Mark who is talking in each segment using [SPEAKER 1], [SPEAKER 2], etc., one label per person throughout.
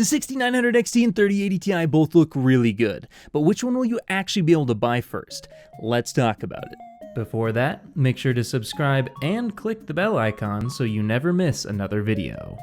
[SPEAKER 1] The 6900 XT and 3080 Ti both look really good, but which one will you actually be able to buy first? Let's talk about it. Before that, make sure to subscribe and click the bell icon so you never miss another video.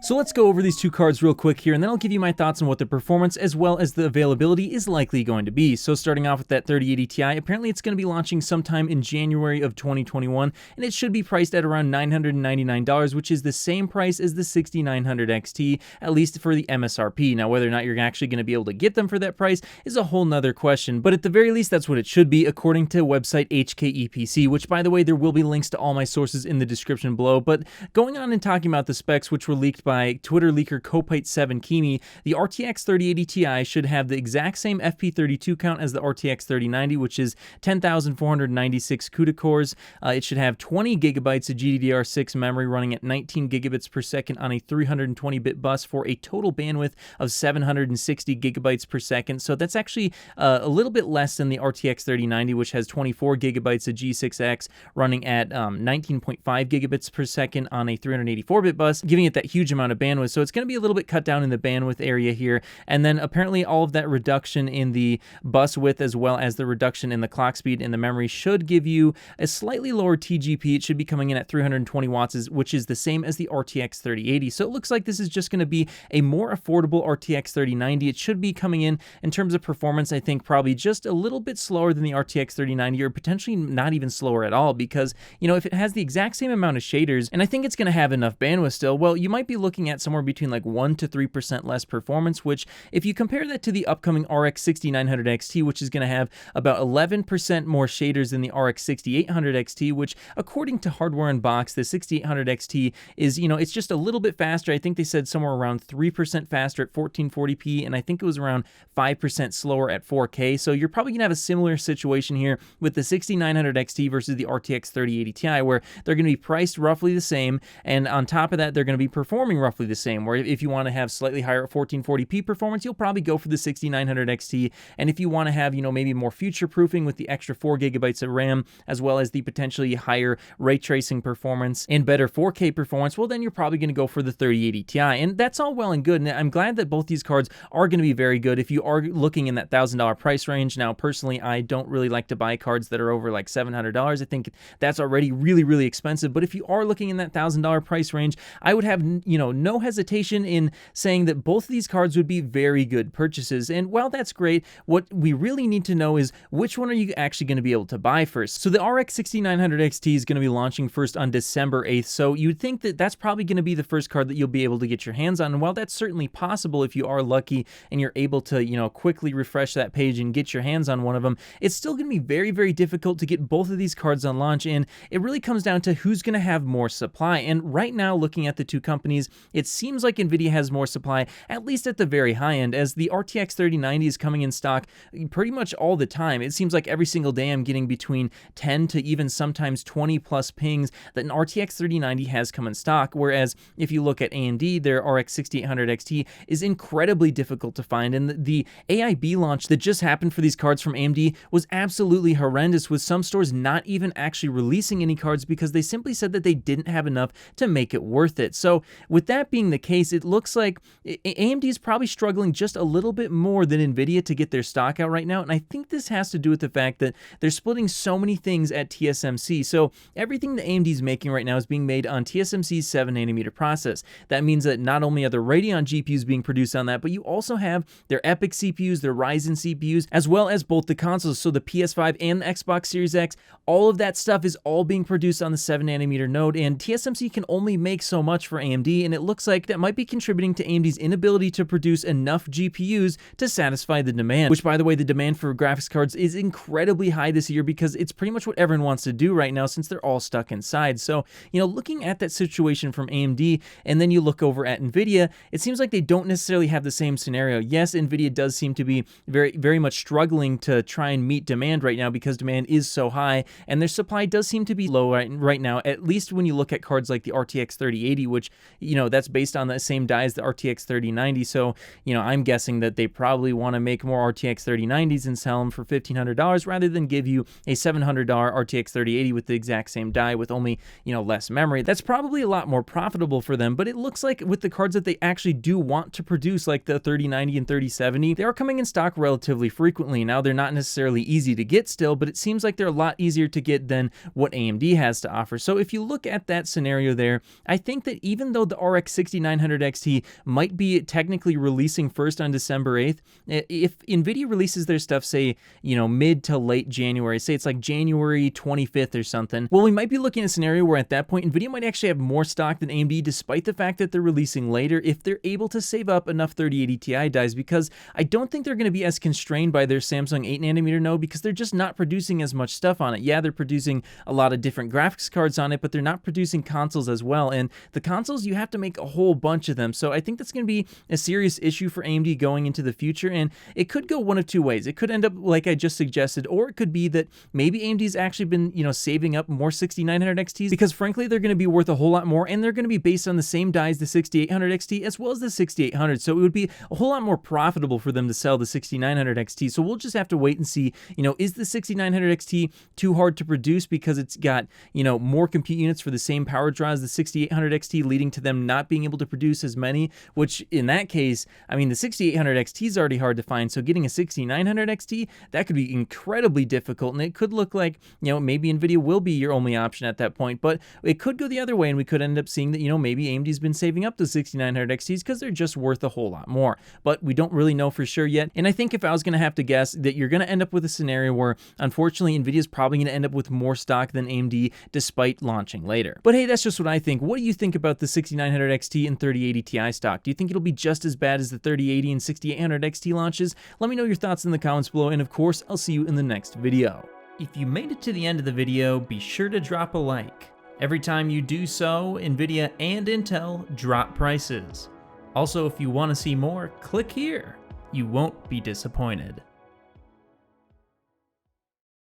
[SPEAKER 1] So let's go over these two cards real quick here, and then I'll give you my thoughts on what the performance as well as the availability is likely going to be. So starting off with that 3080 Ti, apparently it's going to be launching sometime in January of 2021, and it should be priced at around $999, which is the same price as the 6900 XT, at least for the MSRP. Now, whether or not you're actually going to be able to get them for that price is a whole nother question, but at the very least, that's what it should be, according to website HKEPC, which, by the way, there will be links to all my sources in the description below. But going on and talking about the specs, which were leaked by Twitter leaker Kopite7Kimi, the RTX 3080 Ti should have the exact same FP32 count as the RTX 3090, which is 10,496 CUDA cores. It should have 20 gigabytes of GDDR6 memory running at 19 gigabits per second on a 320-bit bus for a total bandwidth of 760 gigabytes per second. So that's actually a little bit less than the RTX 3090, which has 24 gigabytes of G6X running at 19.5 gigabits per second on a 384-bit bus, giving it that huge amount of bandwidth. So it's going to be a little bit cut down in the bandwidth area here. And then apparently all of that reduction in the bus width as well as the reduction in the clock speed in the memory should give you a slightly lower TGP. It should be coming in at 320 watts, which is the same as the RTX 3080. So it looks like this is just going to be a more affordable RTX 3090. It should be coming in terms of performance, I think probably just a little bit slower than the RTX 3090, or potentially not even slower at all, because, you know, if it has the exact same amount of shaders, and I think it's going to have enough bandwidth still, well, you might be looking at somewhere between like 1 to 3% less performance, which if you compare that to the upcoming RX 6900 XT, which is going to have about 11% more shaders than the RX 6800 XT, which according to Hardware Unboxed, the 6800 XT is, you know, it's just a little bit faster. I think they said somewhere around 3% faster at 1440p, and I think it was around 5% slower at 4K. So you're probably going to have a similar situation here with the 6900 XT versus the RTX 3080 Ti, where they're going to be priced roughly the same, and on top of that, they're going to be performing roughly the same, where if you want to have slightly higher 1440p performance, you'll probably go for the 6900 XT, and if you want to have, you know, maybe more future proofing with the extra 4 gigabytes of RAM, as well as the potentially higher ray tracing performance and better 4K performance, well, then you're probably going to go for the 3080 Ti, and that's all well and good, and I'm glad that both these cards are going to be very good if you are looking in that $1,000 price range. Now, personally, I don't really like to buy cards that are over like $700. I think that's already really, really expensive, but if you are looking in that $1,000 price range, I would have, you know, no hesitation in saying that both of these cards would be very good purchases. And while that's great, what we really need to know is which one are you actually going to be able to buy first. So the RX 6900 XT is going to be launching first on December 8th, so you'd think that that's probably going to be the first card that you'll be able to get your hands on. And while that's certainly possible if you are lucky and you're able to, you know, quickly refresh that page and get your hands on one of them, it's still going to be very, very difficult to get both of these cards on launch, and it really comes down to who's going to have more supply. And right now, looking at the two companies, it seems like NVIDIA has more supply, at least at the very high end, as the RTX 3090 is coming in stock pretty much all the time. It seems like every single day I'm getting between 10 to even sometimes 20 plus pings that an RTX 3090 has come in stock, whereas if you look at AMD, their RX 6800 XT is incredibly difficult to find, and the AIB launch that just happened for these cards from AMD was absolutely horrendous, with some stores not even actually releasing any cards because they simply said that they didn't have enough to make it worth it. So with that being the case, it looks like AMD is probably struggling just a little bit more than NVIDIA to get their stock out right now, and I think this has to do with the fact that they're splitting so many things at TSMC. So everything that AMD is making right now is being made on TSMC's 7nm process. That means that not only are the Radeon GPUs being produced on that, but you also have their EPYC CPUs, their Ryzen CPUs, as well as both the consoles, so the PS5 and the Xbox Series X. All of that stuff is all being produced on the 7nm node, and TSMC can only make so much for AMD, and it looks like that might be contributing to AMD's inability to produce enough GPUs to satisfy the demand, which, by the way, the demand for graphics cards is incredibly high this year because it's pretty much what everyone wants to do right now since they're all stuck inside. So, you know, looking at that situation from AMD, and then you look over at NVIDIA, it seems like they don't necessarily have the same scenario. Yes, NVIDIA does seem to be very, very much struggling to try and meet demand right now because demand is so high, and their supply does seem to be low right now, at least when you look at cards like the RTX 3080, which, you know, that's based on the same die as the RTX 3090. So, I'm guessing that they probably want to make more RTX 3090s and sell them for $1,500 rather than give you a $700 RTX 3080 with the exact same die with only, less memory. That's probably a lot more profitable for them, but it looks like with the cards that they actually do want to produce, like the 3090 and 3070, they are coming in stock relatively frequently. Now, they're not necessarily easy to get still, but it seems like they're a lot easier to get than what AMD has to offer. So if you look at that scenario there, I think that even though the RX 6900 XT might be technically releasing first on December 8th, if NVIDIA releases their stuff, say, mid to late January, say it's like January 25th or something, well, we might be looking at a scenario where at that point, NVIDIA might actually have more stock than AMD, despite the fact that they're releasing later, if they're able to save up enough 3080 Ti dies, because I don't think they're going to be as constrained by their Samsung 8nm node, because they're just not producing as much stuff on it. Yeah, they're producing a lot of different graphics cards on it, but they're not producing consoles as well, and the consoles, you have to make a whole bunch of them. So I think that's going to be a serious issue for AMD going into the future, and it could go one of two ways. It could end up like I just suggested, or it could be that maybe AMD's actually been, saving up more 6900 XTs, because frankly, they're going to be worth a whole lot more, and they're going to be based on the same die as the 6800 XT as well as the 6800. So it would be a whole lot more profitable for them to sell the 6900 XT. So we'll just have to wait and see, is the 6900 XT too hard to produce because it's got, more compute units for the same power draw as the 6800 XT, leading to them not being able to produce as many, which in that case, I mean, the 6800 XT is already hard to find. So getting a 6900 XT, that could be incredibly difficult. And it could look like, maybe NVIDIA will be your only option at that point, but it could go the other way, and we could end up seeing that, maybe AMD's been saving up the 6900 XTs because they're just worth a whole lot more, but we don't really know for sure yet. And I think if I was going to have to guess, that you're going to end up with a scenario where, unfortunately, NVIDIA's probably going to end up with more stock than AMD despite launching later. But hey, that's just what I think. What do you think about the 6900 XT and 3080 Ti stock? Do you think it'll be just as bad as the 3080 and 6800 XT launches? Let me know your thoughts in the comments below, and of course, I'll see you in the next video. If you made it to the end of the video, be sure to drop a like. Every time you do so, NVIDIA and Intel drop prices. Also, if you want to see more, click here. You won't be disappointed.